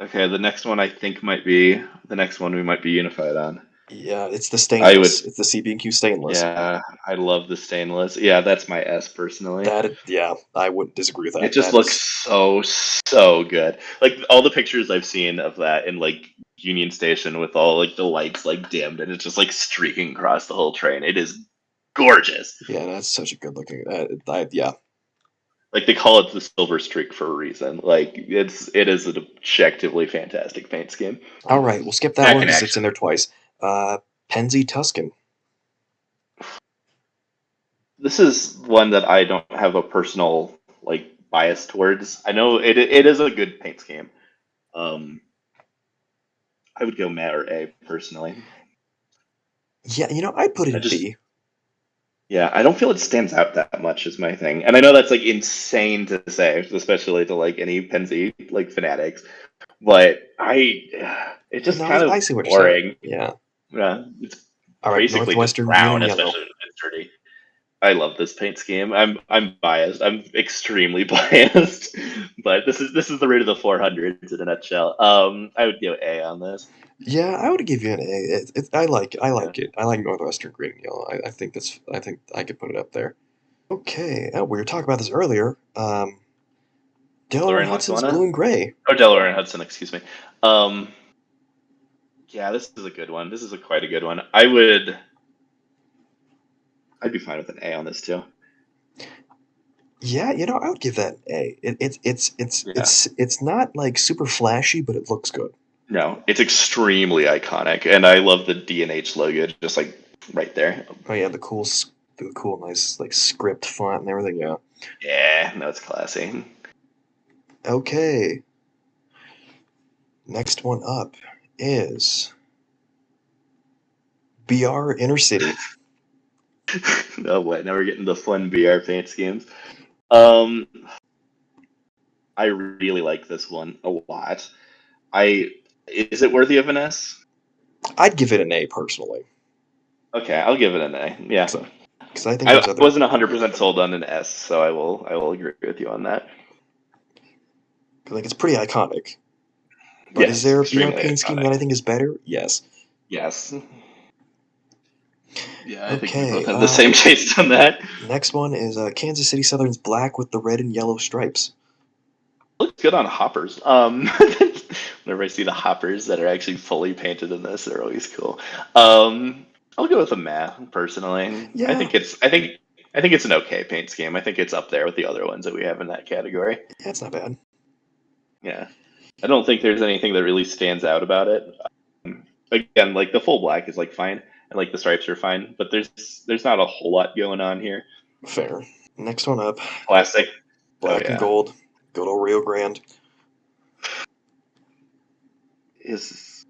S2: Okay, the next one I think might be the next one we might be unified on.
S1: Yeah, it's the
S2: I would,
S1: stainless. It's the CB&Q stainless.
S2: yeah, I love the stainless. Yeah, that's my S personally.
S1: Yeah, I wouldn't disagree with
S2: It
S1: that.
S2: just
S1: That
S2: looks
S1: is
S2: so good. Like all the pictures I've seen of that in like Union Station with all like the lights like dimmed and it's just like streaking across the whole train. It is gorgeous.
S1: yeah, that's such a good looking. Yeah.
S2: Like they call it the silver streak for a reason. Like it is an objectively fantastic paint scheme.
S1: All right, we'll skip that
S2: Back
S1: one
S2: in
S1: because it's in
S2: action.
S1: there twice. Penzi Tuscan.
S2: This is one that I don't have a personal like bias towards. I know it is a good paint scheme. Um, I would go Matt or A personally.
S1: Yeah, I'd put it
S2: I
S1: in
S2: just
S1: B.
S2: Yeah, I don't feel it stands out that much is my thing. And I know that's like insane to say, especially to like any Penzi like fanatics, but it's just
S1: No,
S2: kind
S1: I
S2: of
S1: see what you're saying.
S2: boring.
S1: Yeah.
S2: Yeah, it's
S1: All right,
S2: basically just
S1: Northwestern green
S2: brown,
S1: and
S2: especially
S1: yellow.
S2: when it's dirty. I love this paint scheme. I'm biased. I'm extremely biased, but this is the rate of the 400s in a nutshell. I would go A on this.
S1: Yeah, I would give you an A. I
S2: Yeah.
S1: like it. I like Northwestern green and yellow. I think I could put it up there. Okay, we were talking about this earlier. Delaware
S2: Delaware
S1: and
S2: and
S1: Hudson's
S2: Lackawanna?
S1: blue and gray.
S2: Oh, Delaware and Hudson, excuse me. Um, yeah, this is a good one. This is quite a good one. I'd be fine with an A on this too.
S1: Yeah, I would give that an A.
S2: Yeah.
S1: It's not like super flashy, but it looks good.
S2: No, it's extremely iconic, and I love the D&H logo just like right there.
S1: Oh yeah, the cool, nice like script font and everything. Yeah.
S2: Yeah, no, it's classy.
S1: Okay, next one up is BR Intercity.
S2: No way, now we're getting the fun BR paint schemes. Um, I really like this one a lot. I Is it worthy of an S?
S1: I'd give it an A personally.
S2: Okay, I'll give it an A. Yeah,
S1: Because I think
S2: I
S1: there's other.
S2: wasn't 100% sold on an S, so I will agree with you on that.
S1: Like it's pretty iconic. But is
S2: Yes,
S1: there a BR
S2: extremely
S1: paint scheme
S2: iconic.
S1: that I think is better? Yes.
S2: Yes. Yeah, I think we both
S1: Okay.
S2: have the same taste on that.
S1: Next one is Kansas City Southern's black with the red and yellow stripes.
S2: Looks good on hoppers. Whenever I see the hoppers that are actually fully painted in this, they're always cool. Um, I'll go with a meh personally.
S1: Yeah,
S2: I think it's an okay paint scheme. I think it's up there with the other ones that we have in that category.
S1: that's not bad.
S2: Yeah, I don't think there's anything that really stands out about it. Again, like the full black is like fine, and like the stripes are fine, but there's not a whole lot going on here.
S1: Fair. Next one up,
S2: Plastic. Oh
S1: black and
S2: yeah,
S1: gold. Good old Rio Grande.
S2: is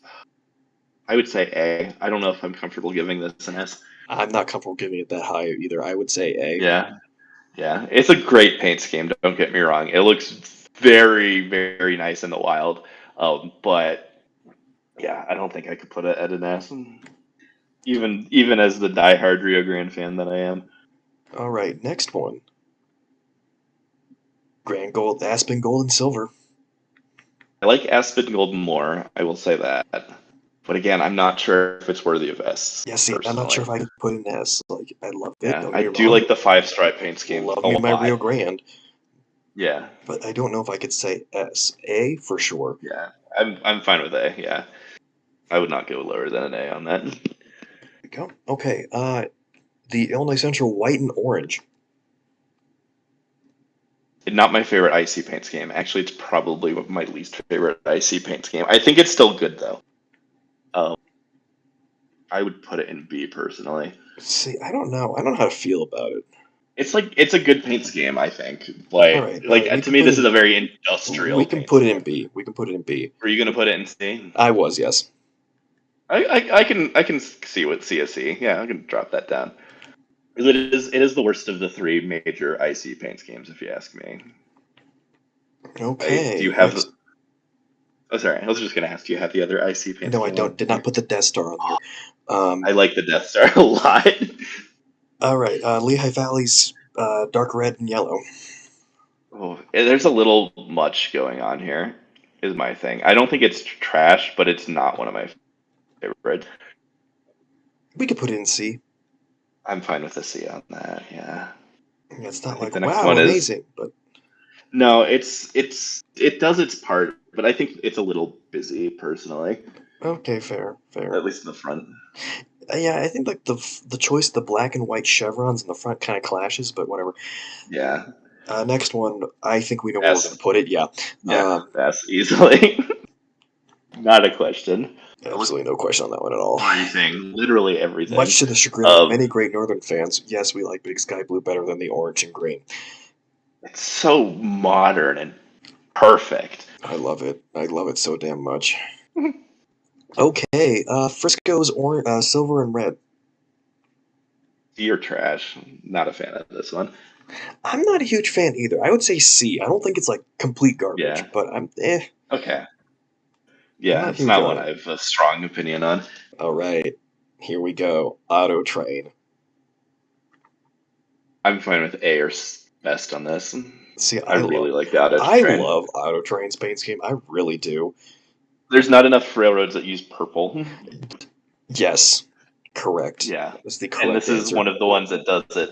S2: I would say A. I don't know if I'm comfortable giving this an S.
S1: I'm not comfortable giving it that high either. I would say A.
S2: Yeah, yeah, it's a great paint scheme. Don't get me wrong. It looks very, very nice in the wild. But yeah, I don't think I could put it at an S. Even as the diehard Rio Grande fan that I am,
S1: All right, next one. Grand gold, Aspen gold and silver.
S2: I like Aspen Gold more. I will say that. But again, I'm not sure if it's worthy of S
S1: Yeah, see, I'm not sure
S2: personally.
S1: if I could put it in S. Like, I love it.
S2: Yeah,
S1: Don't
S2: I
S1: get me
S2: do
S1: wrong.
S2: like the five stripe paint scheme
S1: Love
S2: a
S1: me my
S2: lot.
S1: Rio Grande,
S2: Yeah,
S1: but I don't know if I could say S. A for sure.
S2: yeah, I'm fine with A. Yeah, I would not go lower than an A on that.
S1: There we go. Okay, the Illinois Central white and orange.
S2: Not my favorite IC paint scheme. Actually, it's probably my least favorite IC paint scheme. I think it's still good though. Um, I would put it in B personally.
S1: See, I don't know. I don't know how to feel about it.
S2: It's a good paint scheme. I think,
S1: All right. We
S2: to
S1: can
S2: me,
S1: put
S2: this
S1: it
S2: is
S1: in.
S2: a very
S1: We
S2: industrial
S1: can
S2: paint
S1: put it in
S2: scheme.
S1: B. We can put it in B.
S2: Were you gonna put it in C?
S1: I was, yes.
S2: I can see what CSC. Yeah, I can drop that down. It is the worst of the three major IC paint schemes, if you ask me. Do you
S1: Okay.
S2: have? Oh, sorry. I was just gonna ask. Do you have the other IC paint
S1: No, I
S2: scheme on
S1: don't. Did not
S2: here?
S1: put the Death Star on there.
S2: I like the Death Star a lot.
S1: All right. Lehigh Valley's dark red and yellow.
S2: Oh, there's a little much going on here. Is my thing. I don't think it's trash, but it's not one of my favorites.
S1: We could put it in C.
S2: I'm fine with a C on that. Yeah.
S1: It's
S2: I
S1: not
S2: think
S1: like
S2: the next
S1: wow,
S2: one is
S1: amazing, but
S2: no. It does its part, but I think it's a little busy personally.
S1: okay, fair, fair.
S2: At least in the front.
S1: Yeah, I think like the choice, the black and white chevrons in the front kind of clashes, but whatever.
S2: Yeah.
S1: Next one, I think we know where we're gonna
S2: S.
S1: put it. Yeah.
S2: Yeah.
S1: Um,
S2: S easily. Not a question.
S1: Absolutely no question on that one at all.
S2: Everything. Literally everything.
S1: Much to the chagrin of
S2: Um,
S1: many great Northern fans, yes, we like Big Sky Blue better than the orange and green.
S2: it's so modern and perfect.
S1: I love it. I love it so damn much. Okay, Frisco's silver and red.
S2: You're trash. Not a fan of this one.
S1: I'm not a huge fan either. I would say C. I don't think it's like complete garbage,
S2: Yeah.
S1: but I'm eh.
S2: Okay.
S1: I'm
S2: Yeah,
S1: not
S2: it's
S1: huge
S2: not
S1: on
S2: one
S1: it.
S2: I have a strong opinion on.
S1: All right, here we go. Auto Train.
S2: I'm fine with A or best on this.
S1: See,
S2: I really like the auto
S1: I
S2: train.
S1: love Auto Train's paint scheme. I really do.
S2: There's not enough railroads that use purple.
S1: Yes, correct.
S2: Yeah.
S1: That is the
S2: And
S1: correct
S2: this is
S1: answer.
S2: one of the ones that does it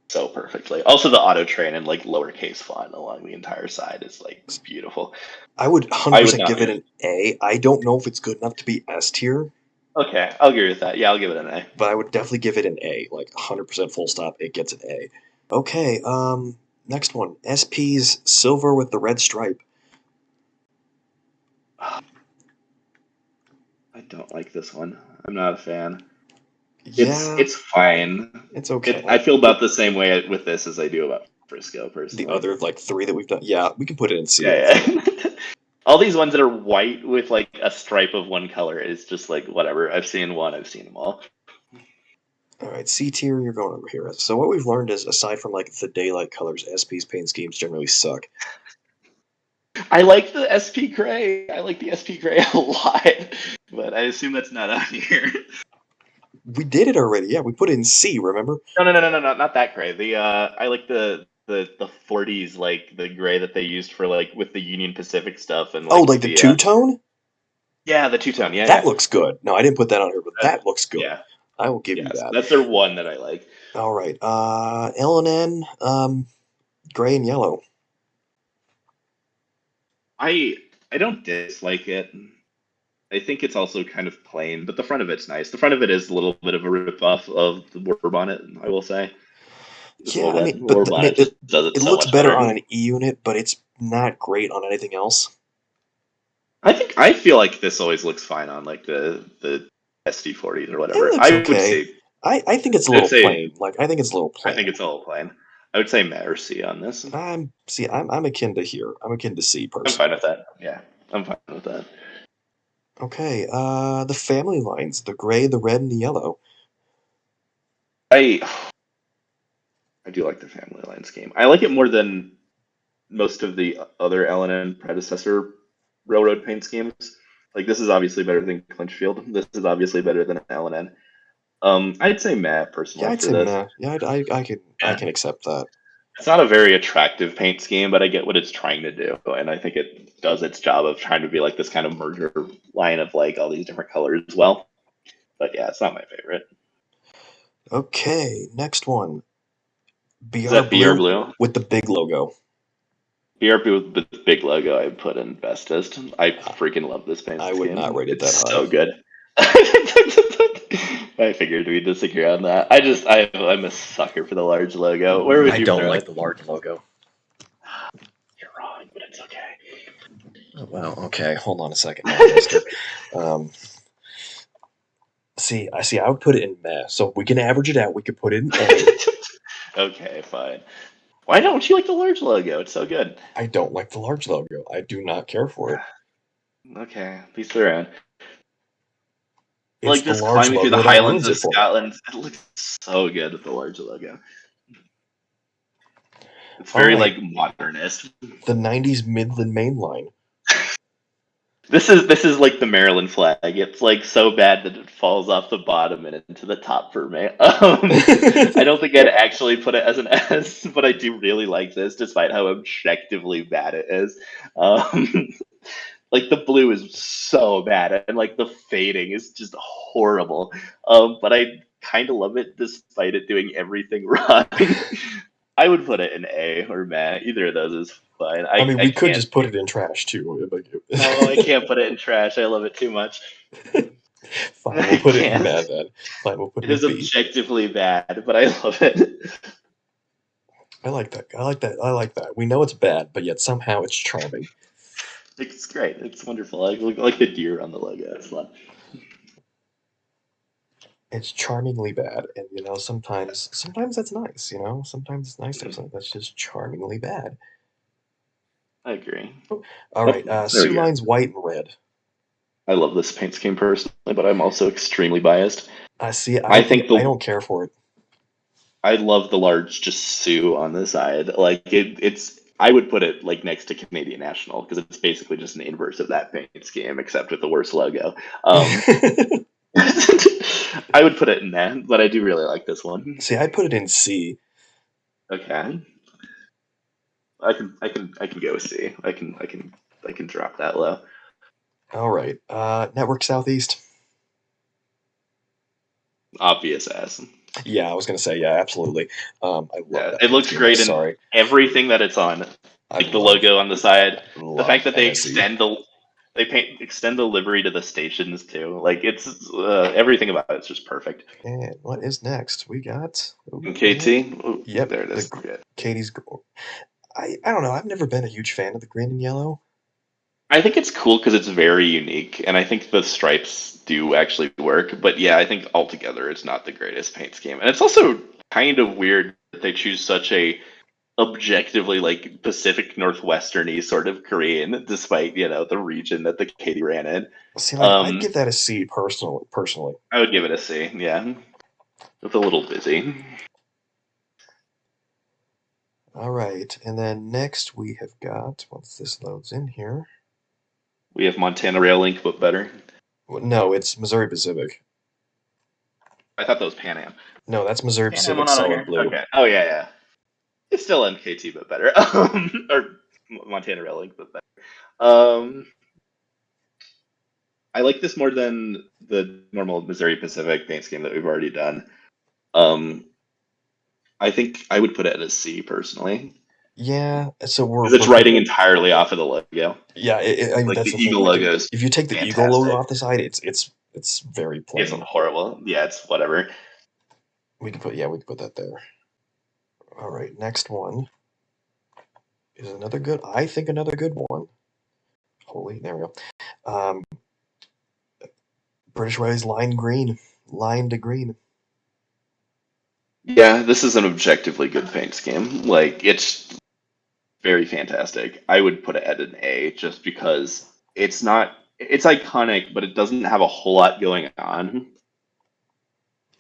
S2: so perfectly. Also, the auto train and like lowercase font along the entire side is like beautiful.
S1: I would
S2: I would
S1: 100%
S2: not
S1: give it
S2: give.
S1: an A. I don't know if it's good enough to be S tier,
S2: Okay, I'll agree with that. Yeah, I'll give it an A.
S1: but I would definitely give it an A. Like 100% full stop, it gets an A. Okay, next one. SP's silver with the red stripe.
S2: I don't like this one. I'm not a fan.
S1: Yeah,
S2: It's fine.
S1: it's
S2: I
S1: okay.
S2: feel about the same way with this as I do about Frisco
S1: The
S2: personally.
S1: other like three that we've done, yeah, we can put it in C, I
S2: Yeah,
S1: think.
S2: yeah. All these ones that are white with like a stripe of one color is just like whatever. I've seen one, I've seen them all.
S1: All right, C tier, you're going over here. So what we've learned is, aside from like the daylight colors, SP's paint schemes generally suck.
S2: I like the SP gray. I like the SP gray a lot, but I assume that's not on here.
S1: We did it already. Yeah, we put it in C. Remember?
S2: No, not that gray. The I like the 40s, like the gray that they used for like with the Union Pacific stuff and
S1: Oh,
S2: like
S1: like the
S2: the
S1: two tone.
S2: yeah, the two tone. Yeah,
S1: That
S2: yeah.
S1: looks good. No, I didn't put that on here, but that looks good.
S2: Yeah.
S1: I will give you
S2: Yes,
S1: that.
S2: that's their one that I like.
S1: All right. L and N, gray and yellow.
S2: I I don't dislike it. I think it's also kind of plain, but the front of it's nice. The front of it is a little bit of a rip off of the war bonnet, I will say. Just a
S1: Yeah,
S2: little
S1: I mean,
S2: bit.
S1: but
S2: War
S1: I mean,
S2: bonnet just does it
S1: it
S2: so
S1: looks
S2: much
S1: better
S2: better.
S1: on an E unit, but it's not great on anything else.
S2: I feel like this always looks fine on like the SD40s or
S1: It
S2: whatever.
S1: looks okay. I think it's a
S2: I would
S1: little
S2: say
S1: plain. Like I think it's a little
S2: I think
S1: plain.
S2: it's all plain. I would say Met or C on this.
S1: I'm akin to here. I'm akin to C
S2: I'm fine
S1: personally.
S2: with that. Yeah, I'm fine with that.
S1: Okay, the family lines, the gray, the red, and the yellow.
S2: I I do like the Family Lines game. I like it more than most of the other L&N predecessor railroad paint schemes. Like this is obviously better than Clinchfield. This is obviously better than L&N. I'd say Matt
S1: Yeah,
S2: personally
S1: I'd
S2: for
S1: say
S2: this.
S1: meh. Yeah, I
S2: Yeah,
S1: can accept that.
S2: it's not a very attractive paint scheme, but I get what it's trying to do, and I think it does its job of trying to be like this kind of merger line of like all these different colors as well. But yeah, it's not my favorite.
S1: Okay, next one.
S2: Is
S1: BR
S2: that BR
S1: blue
S2: Blue?
S1: with the big logo.
S2: BRP with the big logo I put in bestest. I
S1: Uh,
S2: freaking love this paint
S1: I would not
S2: scheme.
S1: rate it that
S2: It's
S1: high.
S2: so good. I figured we'd disagree on that. I'm a sucker for the large logo. Where would
S1: I
S2: you
S1: don't
S2: throw
S1: like
S2: it?
S1: the large logo.
S2: You're wrong, but it's okay.
S1: Oh, wow. Okay, hold on a second now, Mister. Um, see. I would put it in meh. So if we can average it out. We could put it in A.
S2: Okay, fine. Why don't you like the large logo? It's so good.
S1: I don't like the large logo. I do not care for it.
S2: Okay, please throw around.
S1: It's
S2: Like
S1: the
S2: this
S1: large
S2: climbing through the
S1: logo that
S2: Highlands
S1: ruins
S2: of
S1: it for me.
S2: Scotland, it looks so good with the large logo. It's
S1: All
S2: very
S1: right,
S2: like modernist.
S1: the '90s Midland Main Line.
S2: This is like the Maryland flag. It's like so bad that it falls off the bottom and into the top for me. I don't think I'd actually put it as an S, but I do really like this, despite how objectively bad it is. Um, like the blue is so bad, and like the fading is just horrible. But I kind of love it, despite it doing everything wrong. I would put it in A or meh. Either of those is fine.
S1: I mean,
S2: I
S1: we could
S2: can't.
S1: just put it in trash too.
S2: No, I can't put it in trash. I love it too much.
S1: Fine, we'll
S2: I
S1: put it in
S2: can't.
S1: bad then. Fine, we'll put
S2: It
S1: it in
S2: is
S1: B.
S2: objectively bad, but I love it.
S1: I like that. I like that. I like that. We know it's bad, but yet somehow it's charming.
S2: It's great. It's wonderful. I like the deer on the logo. It's fun.
S1: It's charmingly bad, and sometimes that's nice. Sometimes it's nice to have
S2: Mhm.
S1: something that's just charmingly bad.
S2: I agree.
S1: All
S2: Oh,
S1: right,
S2: there we
S1: Sue
S2: go.
S1: Line's white and red.
S2: I love this paint scheme personally, but I'm also extremely biased.
S1: I see.
S2: I think
S1: I
S2: the
S1: don't care for it.
S2: I love the large just Sioux on the side. Like it's I would put it like next to Canadian National because it's basically just an inverse of that paint scheme, except with the worst logo. Um, I would put it in that, but I do really like this one.
S1: See, I put it in C.
S2: Okay, I can go with C. I can drop that low.
S1: All right, Network Southeast.
S2: Obvious S.
S1: Yeah, I was gonna say yeah, absolutely. I love
S2: Yeah,
S1: that
S2: it
S1: paint
S2: looks
S1: scheme. I'm
S2: great in
S1: sorry.
S2: everything that it's on.
S1: I
S2: Like the
S1: love
S2: logo on the side, the fact
S1: love
S2: that
S1: NSE.
S2: they paint extend the livery to the stations too. Like it's everything about it's just perfect.
S1: And what is next? We got.
S2: And
S1: Ooh, we have.
S2: KT, ooh,
S1: Yep,
S2: there it is. Yeah.
S1: Katie's. I don't know. I've never been a huge fan of the green and yellow.
S2: I think it's cool because it's very unique, and I think the stripes do actually work. But yeah, I think altogether it's not the greatest paint scheme, and it's also kind of weird that they choose such a objectively like Pacific Northwesterny sort of Korean, despite the region that the Katie ran in.
S1: See, like I'd
S2: Um,
S1: give that a C personally. Personally.
S2: I would give it a C. Yeah, it's a little busy.
S1: All right, and then next we have got, once this loads in here.
S2: We have Montana Rail Link, but better.
S1: No, it's Missouri Pacific.
S2: I thought that was Pan Am.
S1: No, that's Missouri
S2: Pan Am
S1: Pacific
S2: one on
S1: solid
S2: here.
S1: blue.
S2: Okay. Oh yeah, yeah. It's still MKT, but better. Or Montana Rail Link, but better. Um, I like this more than the normal Missouri Pacific paint scheme that we've already done. Um, I think I would put it at a C personally,
S1: Yeah, so
S2: because it's
S1: we're putting
S2: writing
S1: it.
S2: entirely off of the logo.
S1: Yeah, I mean
S2: Like the
S1: that's the thing.
S2: eagle
S1: Like
S2: logo is
S1: if you take the Eagle logo
S2: fantastic.
S1: off the side, it's very
S2: It's
S1: plain.
S2: horrible. Yeah, it's whatever.
S1: We can put that there. All right, next one is another good. I think another good one. Holy, there we go. Um, British Railways Line Green, Line to Green.
S2: Yeah, this is an objectively good paint scheme. Like it's very fantastic. I would put it at an A just because it's not it's iconic, but it doesn't have a whole lot going on.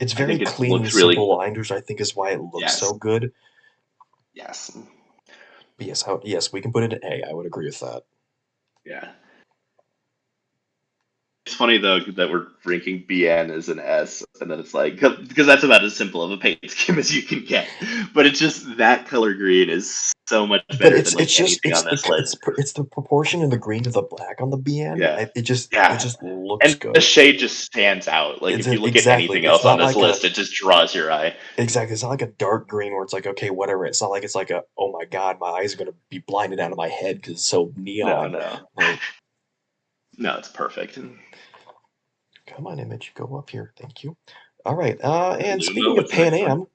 S1: It's
S2: I
S1: very
S2: think it
S1: clean and
S2: looks really
S1: simple lined, which I think is why it looks
S2: yes,
S1: so good.
S2: yes,
S1: But yes, we can put it in A. I would agree with that.
S2: yeah. It's funny though that we're ranking BN as an S, and then it's like because that's about as simple of a paint scheme as you can get. But it's just that color green is so much
S1: But
S2: better than like anything on this list.
S1: it's the proportion of the green to the black on the BN.
S2: Yeah,
S1: It
S2: yeah,
S1: just looks
S2: and the
S1: good.
S2: shade just stands out. Like if you look at
S1: Exactly.
S2: anything else on this list, it just draws your eye.
S1: It's not like a dark green where it's like okay, whatever. It's not like it's like a oh my god, my eyes are gonna be blinded out of my head because it's so
S2: No,
S1: neon.
S2: no,
S1: Like,
S2: no, it's perfect.
S1: come on, image, go up here. Thank you. All right. And
S2: Luma,
S1: speaking of
S2: what's the
S1: Pan
S2: next one?
S1: Am,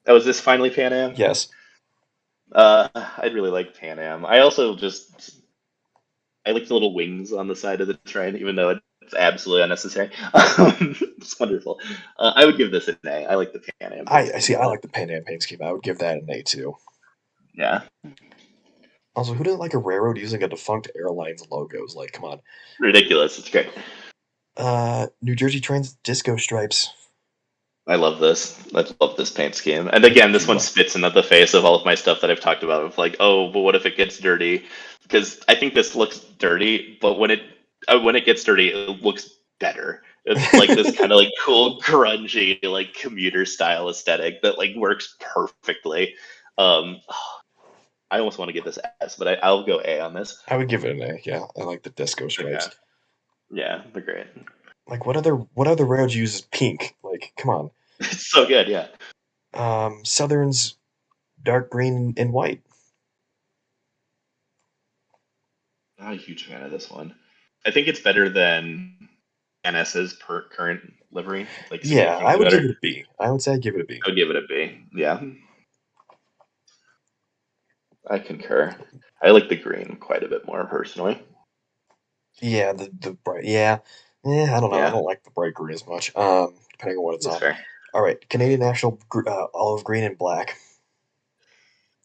S2: Oh, is this finally Pan Am?
S1: yes,
S2: I'd really like Pan Am. I also just I like the little wings on the side of the train, even though it's absolutely unnecessary. It's wonderful. I would give this an A. I like the Pan Am paint
S1: I
S2: scheme
S1: see.
S2: a
S1: I
S2: lot.
S1: like the Pan Am paint scheme. I would give that an A too.
S2: Yeah,
S1: Also, who doesn't like a railroad using a defunct airline's logos? Like, come on.
S2: ridiculous. It's great.
S1: New Jersey Trains disco stripes.
S2: I love this. I love this paint scheme. And again, this one
S1: Yeah,
S2: spits into the face of all of my stuff that I've talked about. Of like, oh, but what if it gets dirty? Because I think this looks dirty, but when it gets dirty, it looks better. It's like this kind of like cool, grungy, like commuter style aesthetic that like works perfectly. Um, I almost want to give this S, but I'll go A on this.
S1: I would give it an A. Yeah, I like the disco
S2: Okay.
S1: stripes.
S2: Yeah, they're great.
S1: Like, what other railroads uses pink? Like, come on.
S2: It's so good. Yeah.
S1: Southern's dark green and white.
S2: Not a huge fan of this one. I think it's better than NS's current livery, like
S1: Yeah, I
S2: significantly
S1: would give
S2: better.
S1: it a B. I would say I'd give it a B.
S2: I would give it a B. Yeah, I concur. I like the green quite a bit more personally.
S1: Yeah, the bright. Yeah, I don't know. I
S2: Yeah,
S1: don't like the bright green as much. Depending on what it's
S2: that's
S1: on.
S2: fair.
S1: All right, Canadian National olive green and black.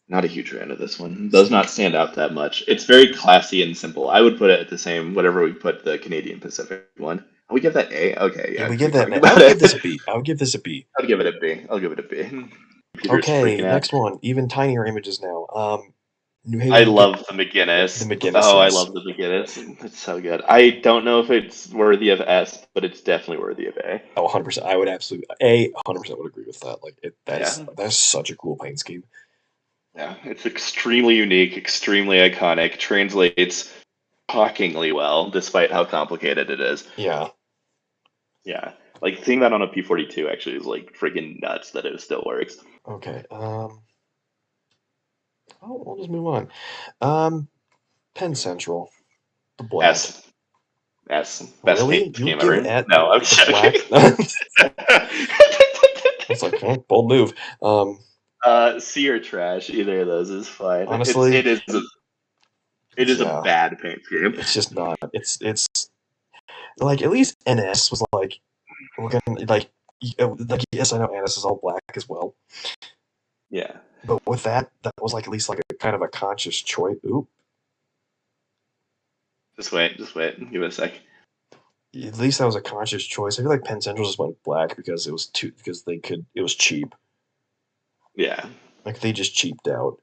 S2: Not a huge fan of this one. Does not stand out that much. It's very classy and simple. I would put it at the same whatever we put the Canadian Pacific one. We give that A. Okay,
S1: Yeah,
S2: yeah,
S1: we
S2: because we
S1: give that.
S2: talked
S1: I
S2: about
S1: would give
S2: it.
S1: this a B. I would give this a B.
S2: I'll give it a B. I'll give it a B. Computer's
S1: Okay,
S2: freaking out.
S1: next one. Even tinier images now. New
S2: I
S1: Haven,
S2: love the
S1: the
S2: McGinnis.
S1: McGinnis.
S2: Oh, I
S1: Yes.
S2: love the McGinnis. It's so good. I don't know if it's worthy of S, but it's definitely worthy of A.
S1: Oh, 100%. I would absolutely 100% would agree with that. Like
S2: Yeah.
S1: that's such a cool paint scheme.
S2: Yeah. It's extremely unique, extremely iconic, translates shockingly well, despite how complicated it is.
S1: Yeah.
S2: Yeah. Like seeing that on a P42 actually is like freaking nuts that it still works.
S1: Okay. We'll just move on. Um, Penn Central, the black.
S2: S. S. Best
S1: Really?
S2: paint
S1: You would
S2: scheme
S1: give
S2: ever.
S1: it at
S2: No, I'm
S1: the
S2: joking.
S1: black? I was like, bold move.
S2: C or trash, either of those is fine.
S1: Honestly,
S2: It is a
S1: yeah.
S2: bad paint scheme.
S1: It's just not. It's like at least NS was like we're gonna like yes, I know NS is all black as well,
S2: Yeah.
S1: but with that was like at least like a kind of a conscious choice. Oop.
S2: Just wait. Give it a sec.
S1: At least that was a conscious choice. I feel like Penn Central just went black because it was cheap.
S2: Yeah.
S1: Like they just cheaped out.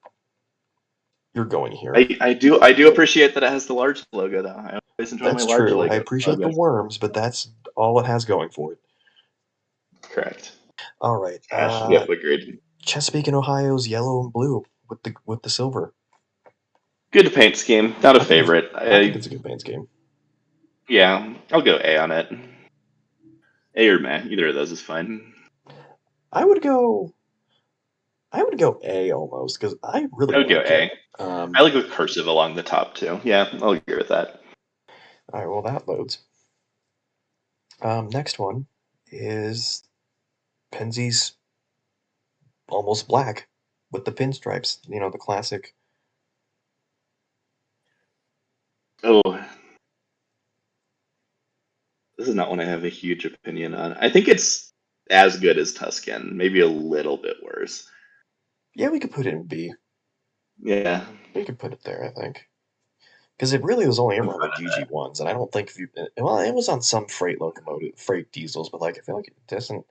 S1: You're going here.
S2: I do appreciate that it has the large logo though. I always enjoy my
S1: That's
S2: large
S1: true. I
S2: logo
S1: appreciate the
S2: logos.
S1: worms, but that's all it has going for it.
S2: Correct.
S1: All right.
S2: Gosh, yep, agreed.
S1: Chesapeake and Ohio's yellow and blue with the silver.
S2: Good paint scheme. Not a
S1: I think it's
S2: favorite.
S1: I think it's a good Bands game.
S2: Yeah, I'll go A on it. A or meh. Either of those is fine.
S1: I would go I would go A almost because I really
S2: I would go
S1: like it.
S2: A. I
S1: Um,
S2: like the cursive along the top too. Yeah, I'll agree with that.
S1: all right, well that loads. Next one is Penzies almost black with the pinstripes. You know, the classic.
S2: Oh, this is not one I have a huge opinion on. I think it's as good as Tuscan, maybe a little bit worse.
S1: Yeah, we could put it in B.
S2: Yeah,
S1: We could put it there, I think. Because it really was only
S2: I'm
S1: ever on the
S2: fine with that.
S1: GG1s, and I don't think if you. Well, it was on some freight diesels, but like I feel like it doesn't.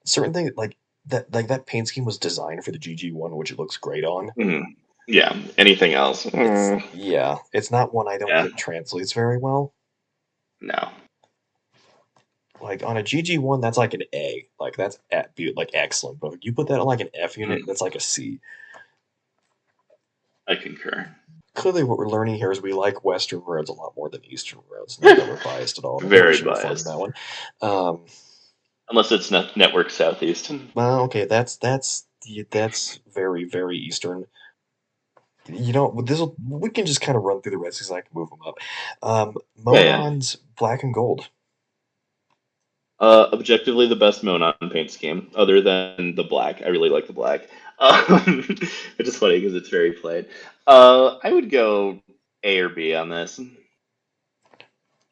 S1: Certain things like that paint scheme was designed for the GG1, which it looks great on.
S2: Mhm. Yeah, anything else?
S1: It's not one I don't
S2: Yeah,
S1: think translates very well.
S2: no,
S1: Like on a GG1, that's like an A. Like that's like excellent. But if you put that on like an F unit,
S2: Mhm.
S1: that's like a C.
S2: I concur.
S1: Clearly, what we're learning here is we like Western roads a lot more than Eastern roads. Not that we're biased at all. Maybe we
S2: Very
S1: should have farmed that
S2: biased.
S1: one. Um,
S2: Unless it's Network Southeast.
S1: well, okay, that's very Eastern. You know, this we can just kind of run through the rest because I can move them up.
S2: Yeah, yeah.
S1: Monon's black and gold.
S2: Objectively the best Monon paint scheme, other than the black. I really like the black. Which is funny because it's very plain. I would go A or B on this.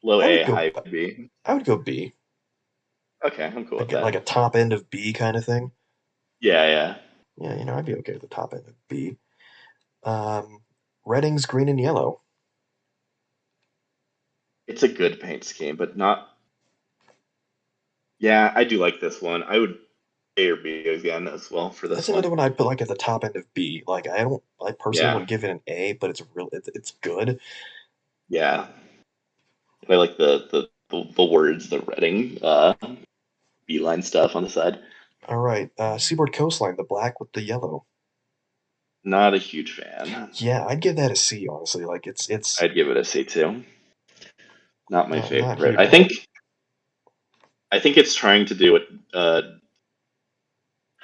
S2: Low
S1: I
S2: A,
S1: would go.
S2: high B.
S1: I would go B.
S2: Okay, I'm cool with
S1: Like
S2: that.
S1: a top end of B kind of thing.
S2: Yeah, yeah.
S1: Yeah, you know, I'd be okay with the top end of B. Um, Redding's green and yellow.
S2: It's a good paint scheme, but not. Yeah, I do like this one. I would A or B again as well for
S1: That's
S2: this
S1: another
S2: one.
S1: one I'd put like at the top end of B. Like I personally
S2: Yeah,
S1: wouldn't give it an A, but it's good.
S2: yeah. I like the words, the Reading beeline stuff on the side.
S1: All right, Seaboard Coastline, the black with the yellow.
S2: Not a huge fan.
S1: Yeah, I'd give that a C, honestly. Like it's
S2: I'd give it a C too. Not my
S1: not
S2: favorite.
S1: huge. I
S2: I think it's trying to do what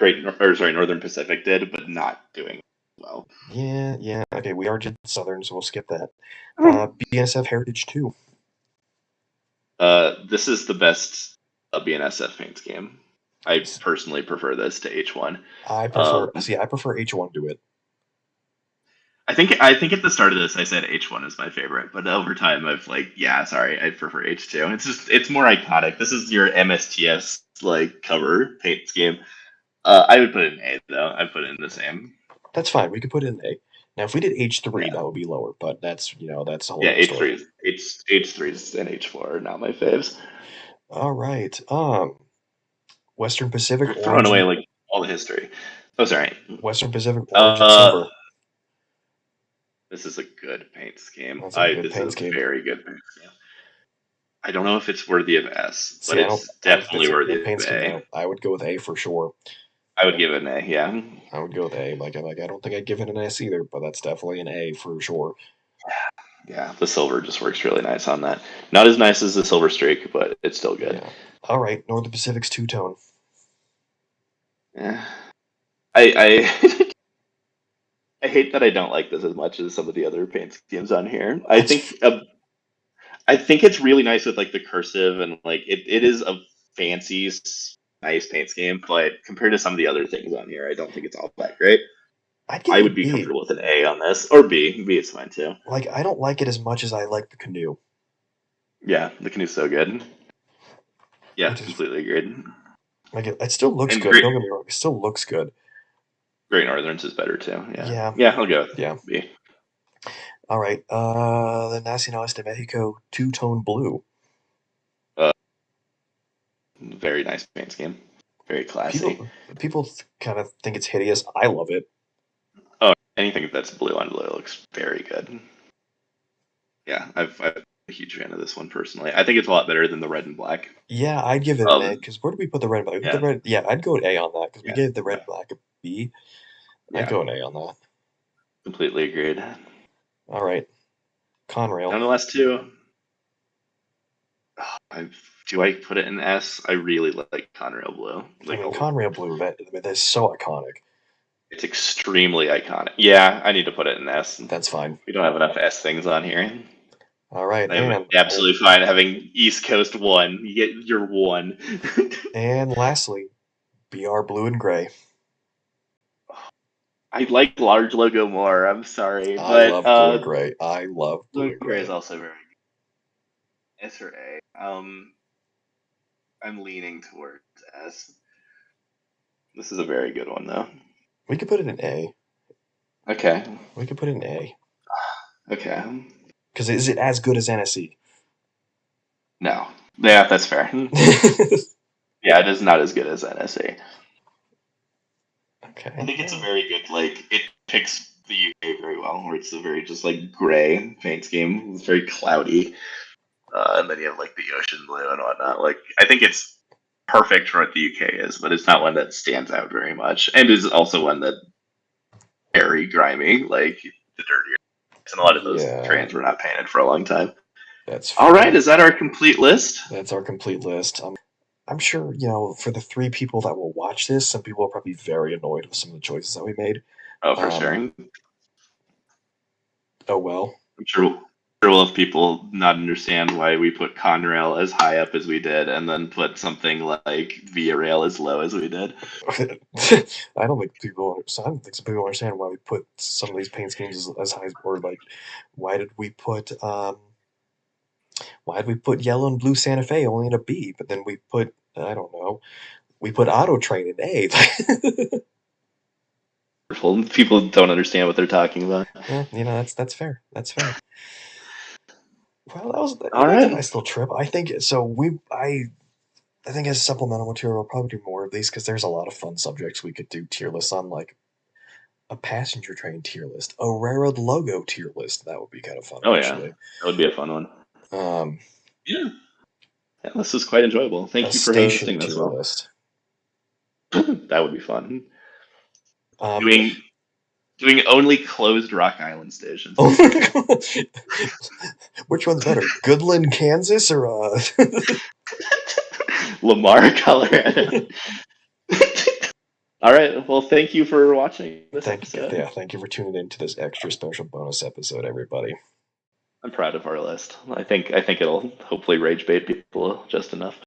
S2: Northern Pacific did, but not doing well.
S1: yeah. Okay, we are just Southern, so we'll skip that. BNSF Heritage 2.
S2: This is the best BNSF paint game. I personally prefer this to H1. Um,
S1: I prefer H1 to it.
S2: I think at the start of this I said H1 is my favorite, but over time I've like, yeah, sorry, I prefer H2. It's more iconic. This is your MSTS like cover paint scheme. I would put it in A though. I put it in the same.
S1: That's fine. We could put it in A. Now, if we did H3,
S2: Yeah.
S1: that would be lower, but that's a whole
S2: Yeah,
S1: other
S2: H
S1: story.
S2: three is H three and H4 are not my faves.
S1: All right. Western Pacific
S2: We're throwing
S1: Orange
S2: away
S1: and
S2: like all the history. Oh, sorry.
S1: Western Pacific Orange and
S2: Uh,
S1: Silver.
S2: this is a good paint scheme.
S1: That's a
S2: I
S1: good
S2: This is
S1: paint
S2: a
S1: scheme.
S2: very good paint scheme. I don't know if it's worthy of S, but
S1: See,
S2: it's
S1: if it's
S2: definitely
S1: a good
S2: worthy
S1: paint
S2: of
S1: scheme,
S2: A.
S1: I would go with A for sure.
S2: I would give it an A. Yeah,
S1: I would go with A. I don't think I'd give it an S either, but that's definitely an A for sure.
S2: yeah. The silver just works really nice on that. Not as nice as the silver streak, but it's still good.
S1: Yeah. All right. Northern Pacific's two tone.
S2: Yeah. I I hate that I don't like this as much as some of the other paint schemes on here.
S1: That's
S2: I think it's really nice with like the cursive and like it is a fancy, nice paint scheme, but compared to some of the other things on here, I don't think it's all that great.
S1: I'd give
S2: I
S1: it a
S2: would be
S1: B.
S2: comfortable with an A on this or B. B is fine too.
S1: Like I don't like it as much as I like the canoe,
S2: Yeah, the canoe's so good. Yeah,
S1: which is
S2: completely agreed.
S1: like it still looks
S2: And
S1: good. Don't get me wrong, it still looks good.
S2: Great Northerns is better too. Yeah,
S1: Yeah,
S2: yeah, I'll go with
S1: yeah.
S2: B.
S1: All right. The Nacionales de Mexico two tone blue.
S2: Uh, very nice paint scheme. Very classy.
S1: People kind of think it's hideous. I love it.
S2: anything that's blue on blue looks very good. Yeah, I'm a huge fan of this one personally. I think it's a lot better than the red and black.
S1: Yeah, I'd give it an A,
S2: Um,
S1: because where do we put the red and black? We put the
S2: yeah,
S1: red, yeah, I'd go an A on that, because we
S2: yeah,
S1: gave the red
S2: yeah,
S1: and black a B. I'd
S2: yeah.
S1: go an A on that.
S2: Completely agreed.
S1: All right, Conrail.
S2: Down the last two. I do I put it in S? I really like Conrail Blue.
S1: I
S2: Like
S1: mean,
S2: a
S1: Conrail Blue, that's so iconic.
S2: It's extremely iconic. Yeah, I need to put it in S.
S1: That's fine.
S2: We don't have enough S things on here.
S1: All right,
S2: I'm absolutely fine having East Coast one. You get your one.
S1: and lastly, BR Blue and Gray.
S2: I like large logo more. I'm sorry,
S1: I
S2: but
S1: love blue and gray. I love
S2: blue
S1: blue
S2: and
S1: and
S2: gray is
S1: gray.
S2: also very good. S or A. I'm leaning towards S. This is a very good one though.
S1: We could put it in A.
S2: Okay.
S1: We could put it in A.
S2: Okay.
S1: Because is it as good as NSE?
S2: No. Yeah, that's fair. Yeah, it is not as good as NSA. I
S1: Okay,
S2: think it's a
S1: yeah.
S2: very good it picks the UK very well, where it's a very just like gray paint scheme. It's very cloudy, and then you have like the ocean blue and whatnot. Like I think it's perfect for what the UK is, but it's not one that stands out very much, and is also one that very grimy, like the dirtier. And a lot of those
S1: Yeah,
S2: trains were not painted for a long time.
S1: that's
S2: All right,
S1: fair.
S2: is that our complete list?
S1: That's our complete list. I'm sure, for the three people that will watch this, some people will probably be very annoyed with some of the choices that we made.
S2: Oh, for sure.
S1: Um, oh well.
S2: I'm sure we'll have people not understand why we put Conrail as high up as we did, and then put something like Via Rail as low as we did.
S1: I don't think people. So I don't think some people understand why we put some of these paint schemes as high as or like, why did we put yellow and blue Santa Fe only in a B, but then we put I don't know, we put Auto Train in A.
S2: People don't understand what they're talking about.
S1: That's fair. That's fair. Well,
S2: All
S1: that's a
S2: right.
S1: nice little trip. I think so. I think as supplemental material, we'll probably do more of these because there's a lot of fun subjects we could do tier lists on, like a passenger train tier list, a railroad logo tier list. That would be kind of fun,
S2: Oh yeah,
S1: actually.
S2: that would be a fun one.
S1: Um,
S2: Yeah. Yeah, this was quite enjoyable.
S1: a
S2: Thank you for
S1: station
S2: hosting this
S1: tier
S2: well.
S1: list.
S2: That would be fun.
S1: Um,
S2: Doing only closed Rock Island stations.
S1: which one's better, Goodland, Kansas, or
S2: Lamar, Colorado. All right. Well, thank you for watching this episode.
S1: thank you for tuning in to this extra special bonus episode, everybody.
S2: I'm proud of our list. I think it'll hopefully rage bait people just enough.